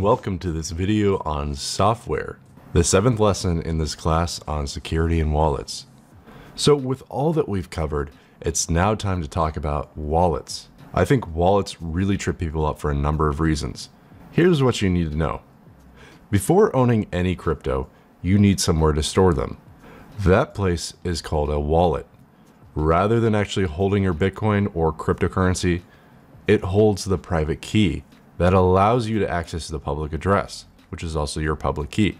welcome to this video on software, the 7th lesson in this class on security and wallets. So with all that we've covered, it's now time to talk about wallets. I think wallets really trip people up for a number of reasons. Here's what you need to know. Before owning any crypto, you need somewhere to store them. That place is called a wallet. Rather than actually holding your Bitcoin or cryptocurrency, it holds the private key that allows you to access the public address, which is also your public key.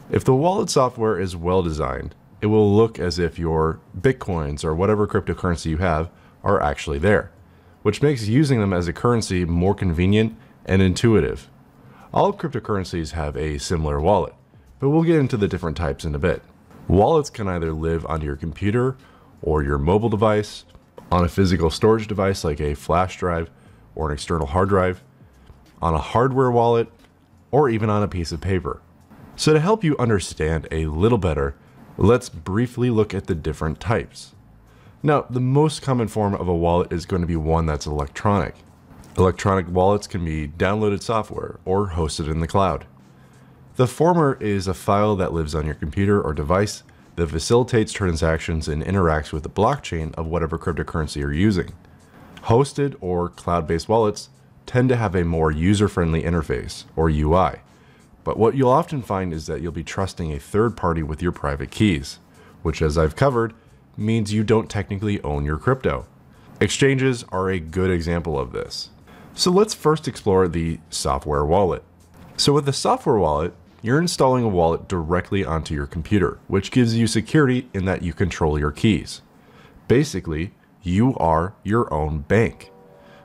If the wallet software is well designed, it will look as if your Bitcoins or whatever cryptocurrency you have are actually there, which makes using them as a currency more convenient and intuitive. All cryptocurrencies have a similar wallet, but we'll get into the different types in a bit. Wallets can either live on your computer or your mobile device, on a physical storage device like a flash drive or an external hard drive, on a hardware wallet, or even on a piece of paper. So to help you understand a little better, let's briefly look at the different types. Now, the most common form of a wallet is going to be one that's electronic. Electronic wallets can be downloaded software or hosted in the cloud. The former is a file that lives on your computer or device that facilitates transactions and interacts with the blockchain of whatever cryptocurrency you're using. Hosted or cloud-based wallets tend to have a more user-friendly interface, or UI. But what you'll often find is that you'll be trusting a third party with your private keys, which, as I've covered, means you don't technically own your crypto. Exchanges are a good example of this. So let's first explore the software wallet. So with the software wallet, you're installing a wallet directly onto your computer, which gives you security in that you control your keys. Basically, you are your own bank.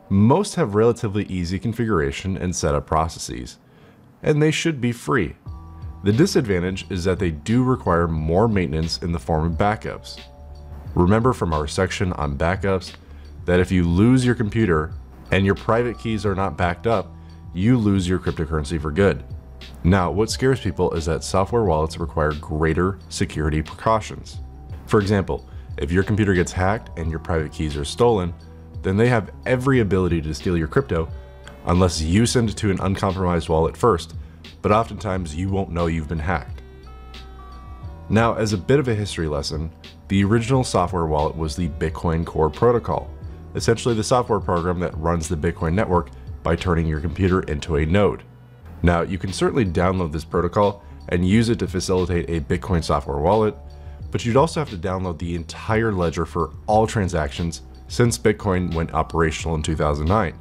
Most have relatively easy configuration and setup processes, and they should be free. The disadvantage is that they do require more maintenance in the form of backups. Remember from our section on backups that if you lose your computer and your private keys are not backed up, you lose your cryptocurrency for good. Now, what scares people is that software wallets require greater security precautions. For example, if your computer gets hacked and your private keys are stolen, then they have every ability to steal your crypto unless you send it to an uncompromised wallet first, but oftentimes you won't know you've been hacked. Now, as a bit of a history lesson, the original software wallet was the Bitcoin Core Protocol, essentially the software program that runs the Bitcoin network by turning your computer into a node. Now, you can certainly download this protocol and use it to facilitate a Bitcoin software wallet, but you'd also have to download the entire ledger for all transactions since Bitcoin went operational in 2009.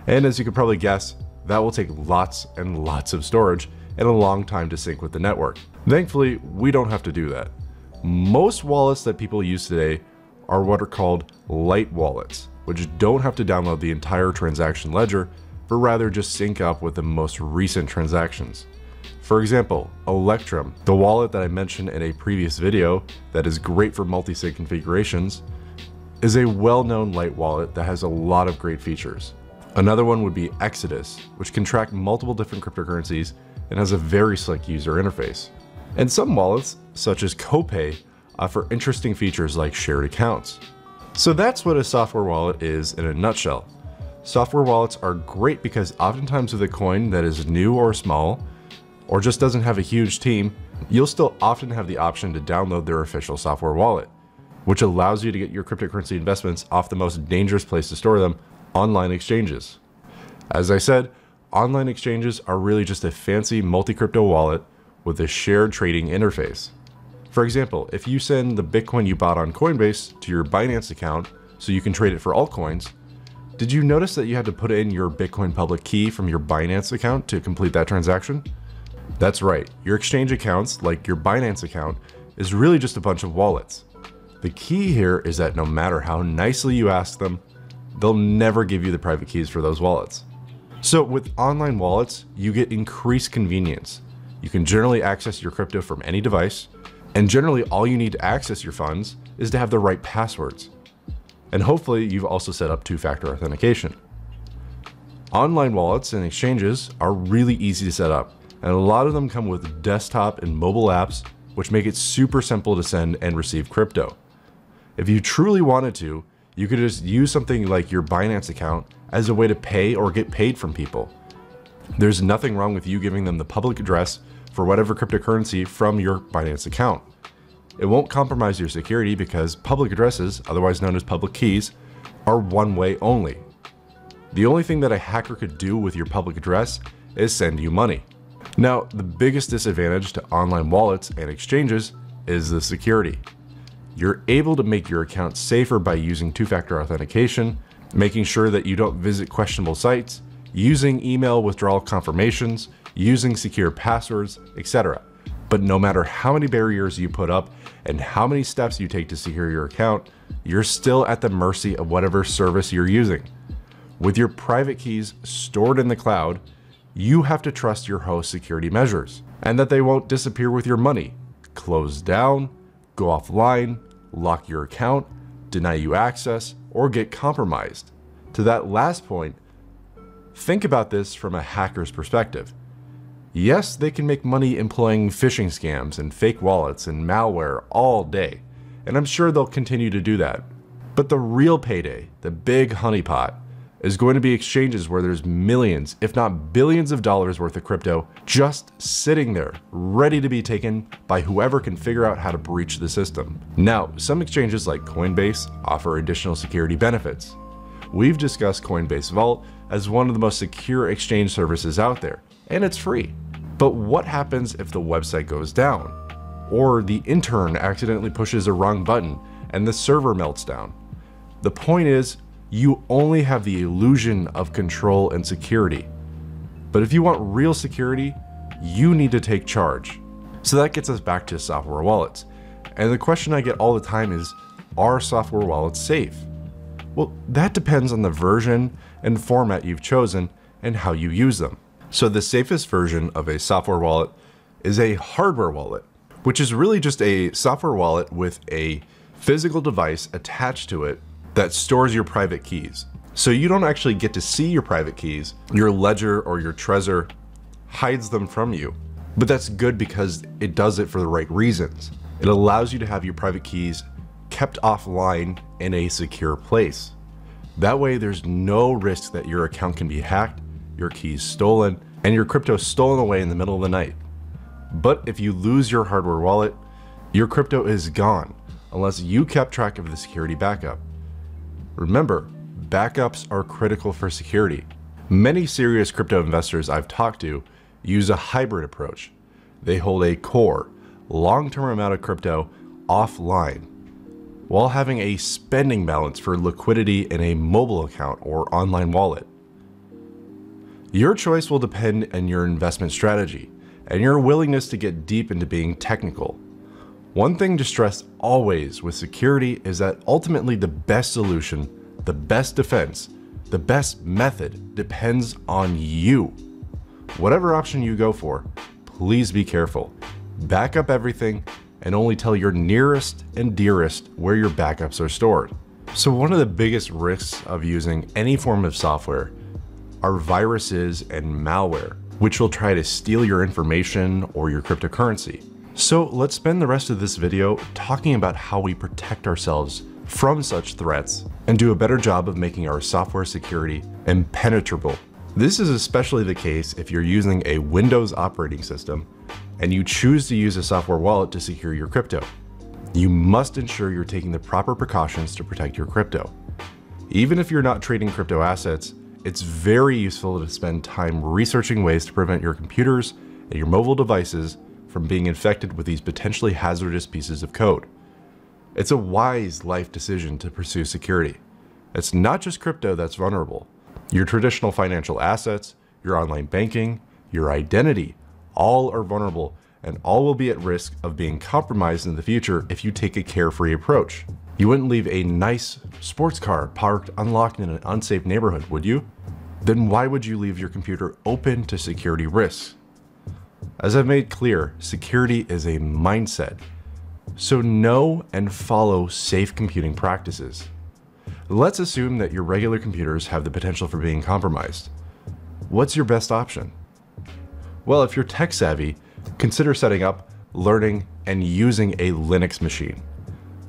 And as you could probably guess, that will take lots and lots of storage and a long time to sync with the network. Thankfully, we don't have to do that. Most wallets that people use today are what are called light wallets, which don't have to download the entire transaction ledger, but rather just sync up with the most recent transactions. For example, Electrum, the wallet that I mentioned in a previous video that is great for multi-sig configurations, is a well-known light wallet that has a lot of great features. Another one would be Exodus, which can track multiple different cryptocurrencies and has a very slick user interface. And some wallets, such as Copay, offer interesting features like shared accounts. So that's what a software wallet is in a nutshell. Software wallets are great because oftentimes with a coin that is new or small, or just doesn't have a huge team, you'll still often have the option to download their official software wallet, which allows you to get your cryptocurrency investments off the most dangerous place to store them, online exchanges. As I said, online exchanges are really just a fancy multi-crypto wallet with a shared trading interface. For example, if you send the Bitcoin you bought on Coinbase to your Binance account so you can trade it for altcoins, did you notice that you had to put in your Bitcoin public key from your Binance account to complete that transaction? That's right, your exchange accounts, like your Binance account, is really just a bunch of wallets. The key here is that no matter how nicely you ask them, they'll never give you the private keys for those wallets. So with online wallets, you get increased convenience. You can generally access your crypto from any device, and generally all you need to access your funds is to have the right passwords. And hopefully you've also set up two-factor authentication. Online wallets and exchanges are really easy to set up, and a lot of them come with desktop and mobile apps, which make it super simple to send and receive crypto. If you truly wanted to, you could just use something like your Binance account as a way to pay or get paid from people. There's nothing wrong with you giving them the public address for whatever cryptocurrency from your Binance account. It won't compromise your security because public addresses, otherwise known as public keys, are one way only. The only thing that a hacker could do with your public address is send you money. Now, the biggest disadvantage to online wallets and exchanges is the security. You're able to make your account safer by using two-factor authentication, making sure that you don't visit questionable sites, using email withdrawal confirmations, using secure passwords, etc. But no matter how many barriers you put up and how many steps you take to secure your account, you're still at the mercy of whatever service you're using. With your private keys stored in the cloud, you have to trust your host's security measures and that they won't disappear with your money, close down, go offline, lock your account, deny you access, or get compromised. To that last point, think about this from a hacker's perspective. Yes, they can make money employing phishing scams and fake wallets and malware all day, and I'm sure they'll continue to do that. But the real payday, the big honeypot, is going to be exchanges where there's millions, if not billions of dollars worth of crypto just sitting there, ready to be taken by whoever can figure out how to breach the system. Now, some exchanges like Coinbase offer additional security benefits. We've discussed Coinbase Vault as one of the most secure exchange services out there, and it's free. But what happens if the website goes down? Or the intern accidentally pushes a wrong button and the server melts down? The point is, you only have the illusion of control and security. But if you want real security, you need to take charge. So that gets us back to software wallets. And the question I get all the time is, are software wallets safe? Well, that depends on the version and format you've chosen and how you use them. So the safest version of a software wallet is a hardware wallet, which is really just a software wallet with a physical device attached to it that stores your private keys. So you don't actually get to see your private keys. Your ledger or your Trezor hides them from you. But that's good because it does it for the right reasons. It allows you to have your private keys kept offline in a secure place. That way there's no risk that your account can be hacked, your keys stolen, and your crypto stolen away in the middle of the night. But if you lose your hardware wallet, your crypto is gone unless you kept track of the security backup. Remember, backups are critical for security. Many serious crypto investors I've talked to use a hybrid approach. They hold a core, long-term amount of crypto offline, while having a spending balance for liquidity in a mobile account or online wallet. Your choice will depend on your investment strategy and your willingness to get deep into being technical. One thing to stress always with security is that ultimately the best solution, the best defense, the best method depends on you. Whatever option you go for, please be careful. Back up everything and only tell your nearest and dearest where your backups are stored. So one of the biggest risks of using any form of software are viruses and malware, which will try to steal your information or your cryptocurrency. So let's spend the rest of this video talking about how we protect ourselves from such threats and do a better job of making our software security impenetrable. This is especially the case if you're using a Windows operating system and you choose to use a software wallet to secure your crypto. You must ensure you're taking the proper precautions to protect your crypto. Even if you're not trading crypto assets, it's very useful to spend time researching ways to prevent your computers and your mobile devices from being infected with these potentially hazardous pieces of code. It's a wise life decision to pursue security. It's not just crypto that's vulnerable. Your traditional financial assets, your online banking, your identity, all are vulnerable and all will be at risk of being compromised in the future if you take a carefree approach. You wouldn't leave a nice sports car parked unlocked in an unsafe neighborhood, would you? Then why would you leave your computer open to security risks? As I've made clear, security is a mindset. So know and follow safe computing practices. Let's assume that your regular computers have the potential for being compromised. What's your best option? Well, if you're tech savvy, consider setting up, learning, and using a Linux machine.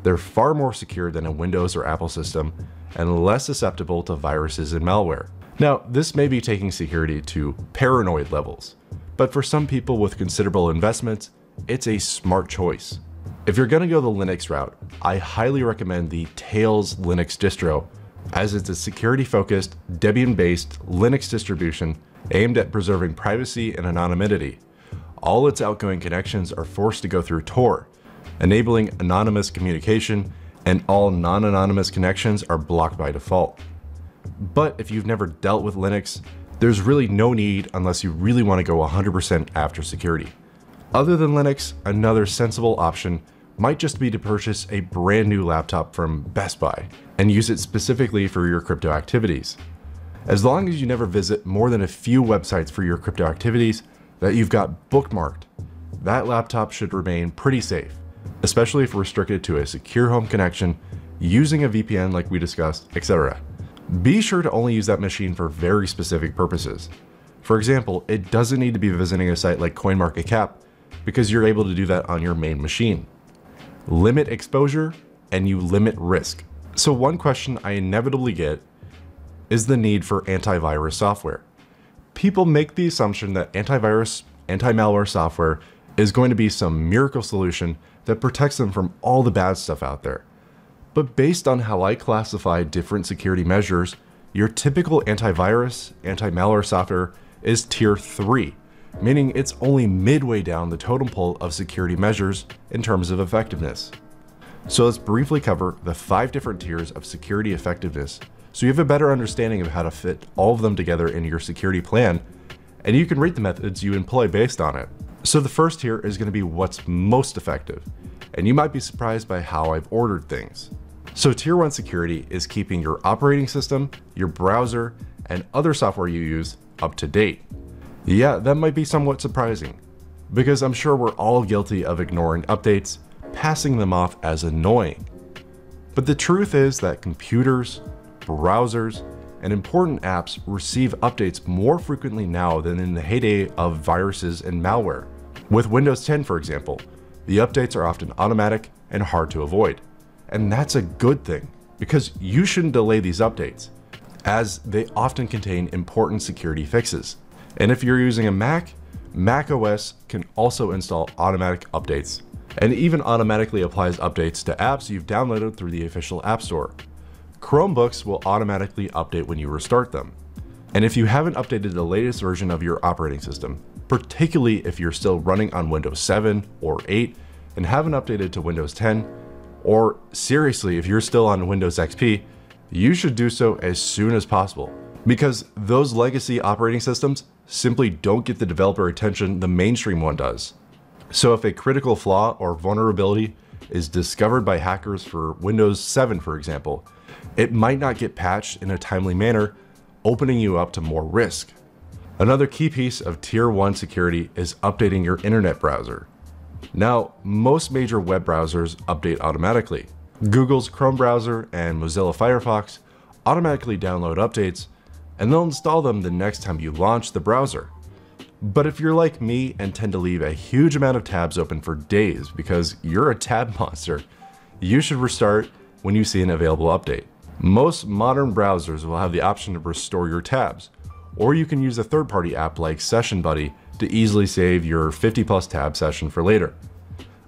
They're far more secure than a Windows or Apple system and less susceptible to viruses and malware. Now, this may be taking security to paranoid levels, but for some people with considerable investments, it's a smart choice. If you're going to go the Linux route, I highly recommend the Tails Linux distro, as it's a security-focused, Debian-based Linux distribution aimed at preserving privacy and anonymity. All its outgoing connections are forced to go through Tor, enabling anonymous communication, and all non-anonymous connections are blocked by default. But if you've never dealt with Linux, there's really no need unless you really want to go 100% after security. Other than Linux, another sensible option might just be to purchase a brand new laptop from Best Buy and use it specifically for your crypto activities. As long as you never visit more than a few websites for your crypto activities that you've got bookmarked, that laptop should remain pretty safe, especially if restricted to a secure home connection, using a VPN like we discussed, etc. Be sure to only use that machine for very specific purposes. For example, it doesn't need to be visiting a site like CoinMarketCap because you're able to do that on your main machine. Limit exposure and you limit risk. So one question I inevitably get is the need for antivirus software. People make the assumption that antivirus, anti-malware software is going to be some miracle solution that protects them from all the bad stuff out there. But based on how I classify different security measures, your typical antivirus, anti-malware software is tier 3, meaning it's only midway down the totem pole of security measures in terms of effectiveness. So let's briefly cover the 5 different tiers of security effectiveness so you have a better understanding of how to fit all of them together in your security plan, and you can rate the methods you employ based on it. So the first tier is going to be what's most effective, and you might be surprised by how I've ordered things. So tier 1 security is keeping your operating system, your browser, and other software you use up to date. Yeah, that might be somewhat surprising, because I'm sure we're all guilty of ignoring updates, passing them off as annoying. But the truth is that computers, browsers, and important apps receive updates more frequently now than in the heyday of viruses and malware. With Windows 10, for example, the updates are often automatic and hard to avoid. And that's a good thing, because you shouldn't delay these updates, as they often contain important security fixes. And if you're using a Mac, Mac OS can also install automatic updates, and even automatically applies updates to apps you've downloaded through the official App Store. Chromebooks will automatically update when you restart them. And if you haven't updated the latest version of your operating system, particularly if you're still running on Windows 7 or 8 and haven't updated to Windows 10, or seriously, if you're still on Windows XP, you should do so as soon as possible, because those legacy operating systems simply don't get the developer attention the mainstream one does. So if a critical flaw or vulnerability is discovered by hackers for Windows 7, for example, it might not get patched in a timely manner, opening you up to more risk. Another key piece of tier 1 security is updating your internet browser. Now, most major web browsers update automatically. Google's Chrome browser and Mozilla Firefox automatically download updates, and they'll install them the next time you launch the browser. But if you're like me and tend to leave a huge amount of tabs open for days because you're a tab monster, you should restart when you see an available update. Most modern browsers will have the option to restore your tabs, or you can use a third-party app like Session Buddy to easily save your 50+ tab session for later.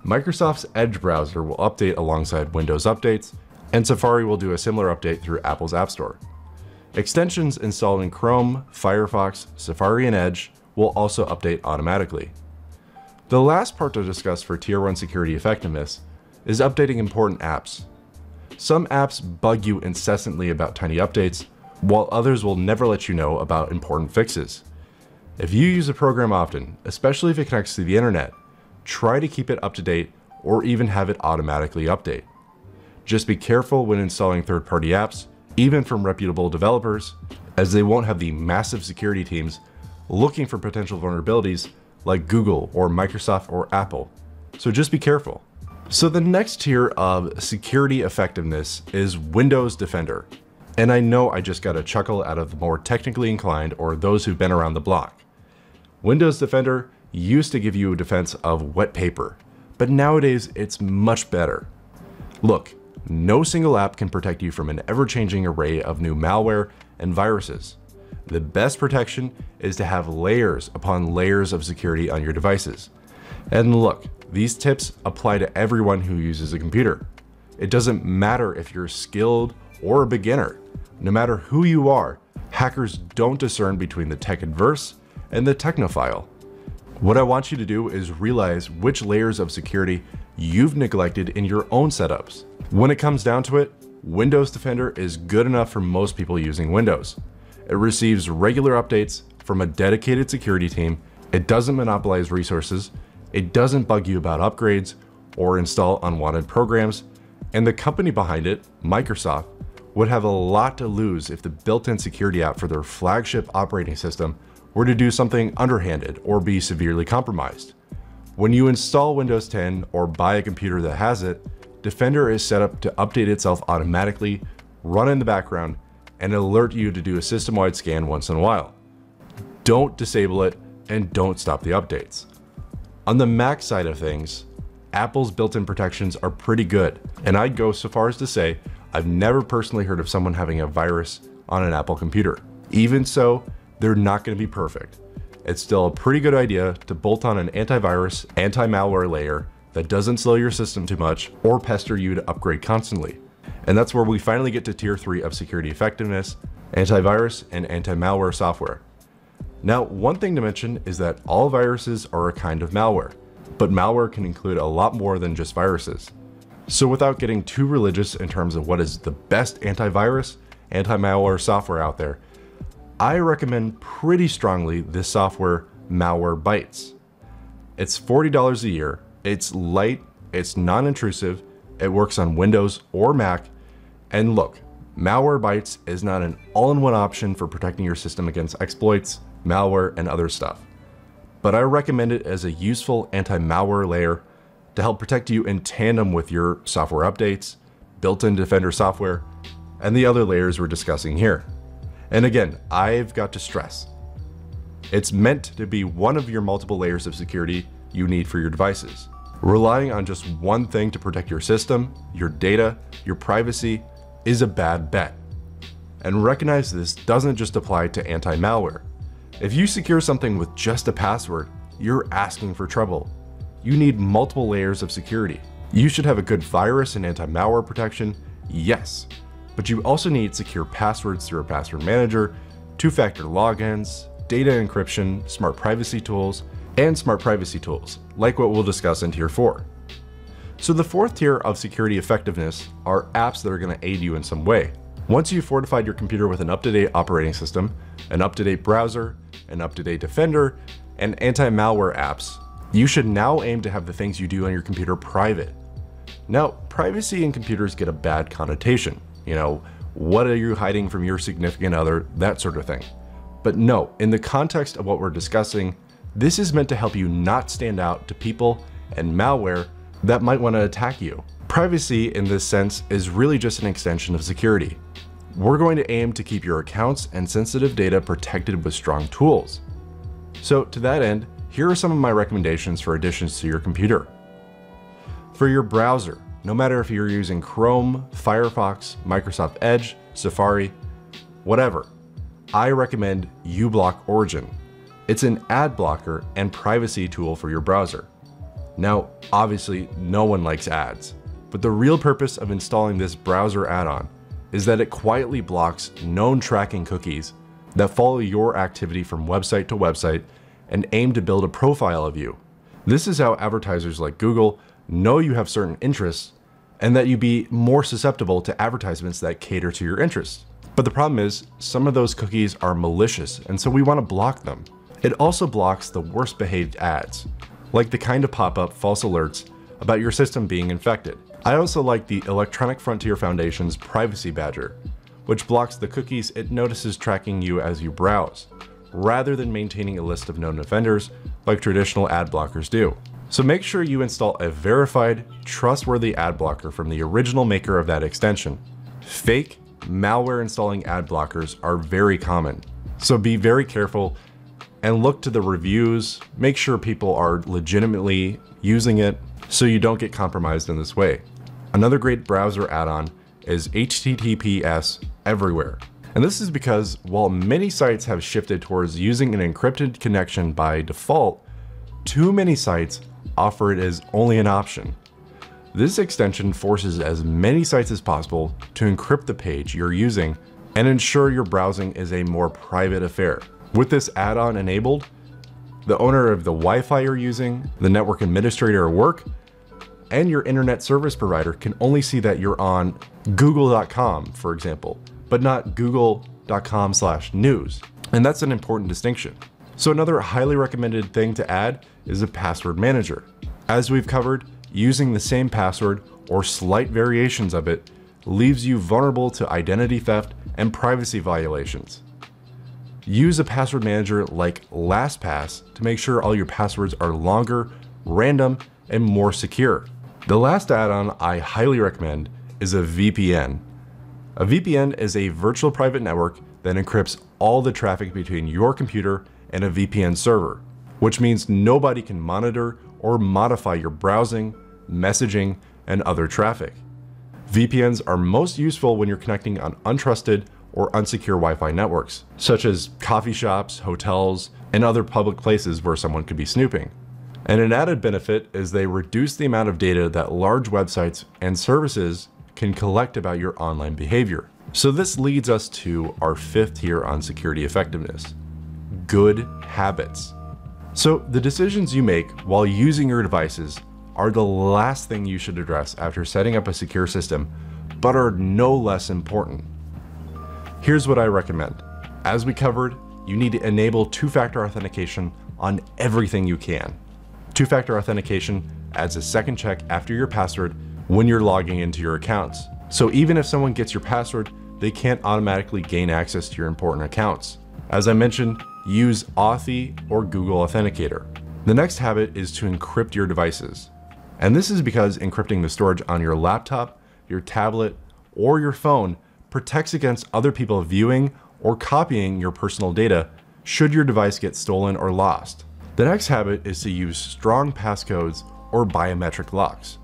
Microsoft's Edge browser will update alongside Windows updates, and Safari will do a similar update through Apple's App Store. Extensions installed in Chrome, Firefox, Safari, and Edge will also update automatically. The last part to discuss for tier 1 security effectiveness is updating important apps. Some apps bug you incessantly about tiny updates, while others will never let you know about important fixes. If you use a program often, especially if it connects to the internet, try to keep it up to date or even have it automatically update. Just be careful when installing third-party apps, even from reputable developers, as they won't have the massive security teams looking for potential vulnerabilities like Google or Microsoft or Apple. So just be careful. So the next tier of security effectiveness is Windows Defender. And I know I just got a chuckle out of the more technically inclined or those who've been around the block. Windows Defender used to give you a defense of wet paper, but nowadays it's much better. Look, no single app can protect you from an ever-changing array of new malware and viruses. The best protection is to have layers upon layers of security on your devices. And look, these tips apply to everyone who uses a computer. It doesn't matter if you're skilled or a beginner. No matter who you are, hackers don't discern between the tech adverse and the technophile. What I want you to do is realize which layers of security you've neglected in your own setups. When it comes down to it, Windows Defender is good enough for most people using Windows. It receives regular updates from a dedicated security team. It doesn't monopolize resources. It doesn't bug you about upgrades or install unwanted programs. And the company behind it, Microsoft, would have a lot to lose if the built-in security app for their flagship operating system were to do something underhanded or be severely compromised. When you install Windows 10 or buy a computer that has it, Defender is set up to update itself automatically, run in the background, and alert you to do a system-wide scan once in a while. Don't disable it and don't stop the updates. On the Mac side of things, Apple's built-in protections are pretty good, and I'd go so far as to say I've never personally heard of someone having a virus on an Apple computer. Even so, they're not going to be perfect. It's still a pretty good idea to bolt on an antivirus, anti-malware layer that doesn't slow your system too much or pester you to upgrade constantly. And that's where we finally get to tier 3 of security effectiveness, antivirus and anti-malware software. Now, one thing to mention is that all viruses are a kind of malware, but malware can include a lot more than just viruses. So without getting too religious in terms of what is the best antivirus, anti-malware software out there, I recommend pretty strongly this software, Malwarebytes. It's $40 a year, it's light, it's non-intrusive, it works on Windows or Mac, and look, Malwarebytes is not an all-in-one option for protecting your system against exploits, malware, and other stuff. But I recommend it as a useful anti-malware layer to help protect you in tandem with your software updates, built-in Defender software, and the other layers we're discussing here. And again, I've got to stress, it's meant to be one of your multiple layers of security you need for your devices. Relying on just one thing to protect your system, your data, your privacy is a bad bet. And recognize this doesn't just apply to anti-malware. If you secure something with just a password, you're asking for trouble. You need multiple layers of security. You should have a good virus and anti-malware protection, yes, but you also need secure passwords through a password manager, two-factor logins, data encryption, smart privacy tools, and smart privacy tools, like what we'll discuss in Tier 4. So the fourth tier of security effectiveness are apps that are going to aid you in some way. Once you've fortified your computer with an up-to-date operating system, an up-to-date browser, an up-to-date Defender, and anti-malware apps, you should now aim to have the things you do on your computer private. Now, privacy in computers get a bad connotation. You know, what are you hiding from your significant other, that sort of thing. But no, in the context of what we're discussing, this is meant to help you not stand out to people and malware that might want to attack you. Privacy in this sense is really just an extension of security. We're going to aim to keep your accounts and sensitive data protected with strong tools. So to that end, here are some of my recommendations for additions to your computer. For your browser, no matter if you're using Chrome, Firefox, Microsoft Edge, Safari, whatever, I recommend uBlock Origin. It's an ad blocker and privacy tool for your browser. Now, obviously, no one likes ads, but the real purpose of installing this browser add-on is that it quietly blocks known tracking cookies that follow your activity from website to website and aim to build a profile of you. This is how advertisers like Google know you have certain interests and that you'd be more susceptible to advertisements that cater to your interests. But the problem is, some of those cookies are malicious, and so we want to block them. It also blocks the worst behaved ads, like the kind of pop-up false alerts about your system being infected. I also like the Electronic Frontier Foundation's Privacy Badger, which blocks the cookies it notices tracking you as you browse, rather than maintaining a list of known offenders like traditional ad blockers do. So make sure you install a verified, trustworthy ad blocker from the original maker of that extension. Fake, malware installing ad blockers are very common, so be very careful and look to the reviews, make sure people are legitimately using it so you don't get compromised in this way. Another great browser add-on is HTTPS Everywhere. And this is because while many sites have shifted towards using an encrypted connection by default, too many sites offer it as only an option. This extension forces as many sites as possible to encrypt the page you're using and ensure your browsing is a more private affair. With this add-on enabled, the owner of the Wi-Fi you're using, the network administrator at work, and your internet service provider can only see that you're on google.com, for example, but not google.com/news. And that's an important distinction. So another highly recommended thing to add is a password manager. As we've covered, using the same password or slight variations of it leaves you vulnerable to identity theft and privacy violations. Use a password manager like LastPass to make sure all your passwords are longer, random, and more secure. The last add-on I highly recommend is a VPN. A VPN is a virtual private network that encrypts all the traffic between your computer and a VPN server, which means nobody can monitor or modify your browsing, messaging, and other traffic. VPNs are most useful when you're connecting on untrusted or unsecure Wi-Fi networks, such as coffee shops, hotels, and other public places where someone could be snooping. And an added benefit is they reduce the amount of data that large websites and services can collect about your online behavior. So this leads us to our fifth tier on security effectiveness: good habits. So the decisions you make while using your devices are the last thing you should address after setting up a secure system, but are no less important. Here's what I recommend. As we covered, you need to enable two-factor authentication on everything you can. Two-factor authentication adds a second check after your password when you're logging into your accounts. So even if someone gets your password, they can't automatically gain access to your important accounts. As I mentioned, use Authy or Google Authenticator. The next habit is to encrypt your devices. And this is because encrypting the storage on your laptop, your tablet, or your phone protects against other people viewing or copying your personal data should your device get stolen or lost. The next habit is to use strong passcodes or biometric locks.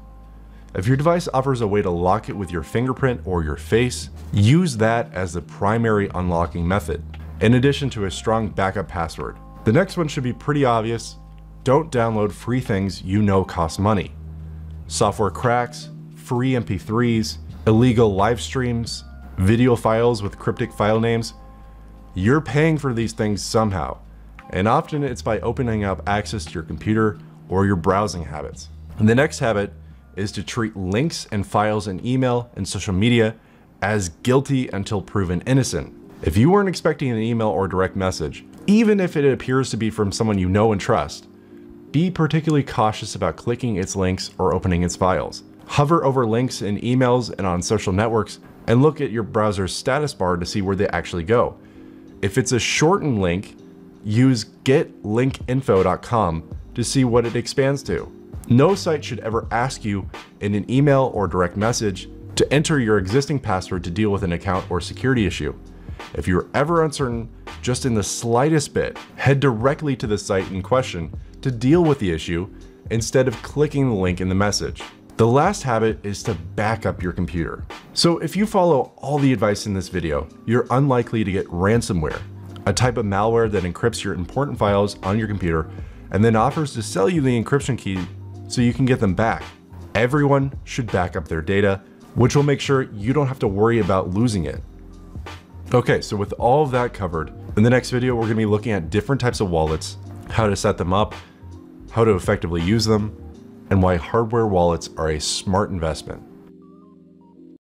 If your device offers a way to lock it with your fingerprint or your face, use that as the primary unlocking method, in addition to a strong backup password. The next one should be pretty obvious. Don't download free things you know cost money. Software cracks, free MP3s, illegal live streams, video files with cryptic file names. You're paying for these things somehow, and often it's by opening up access to your computer or your browsing habits. And the next habit is to treat links and files in email and social media as guilty until proven innocent. If you weren't expecting an email or direct message, even if it appears to be from someone you know and trust, be particularly cautious about clicking its links or opening its files. Hover over links in emails and on social networks and look at your browser's status bar to see where they actually go. If it's a shortened link, use getlinkinfo.com to see what it expands to. No site should ever ask you in an email or direct message to enter your existing password to deal with an account or security issue. If you're ever uncertain, just in the slightest bit, head directly to the site in question to deal with the issue instead of clicking the link in the message. The last habit is to back up your computer. So if you follow all the advice in this video, you're unlikely to get ransomware, a type of malware that encrypts your important files on your computer and then offers to sell you the encryption key so you can get them back. Everyone should back up their data, which will make sure you don't have to worry about losing it. Okay, so with all of that covered, in the next video, we're gonna be looking at different types of wallets, how to set them up, how to effectively use them, and why hardware wallets are a smart investment.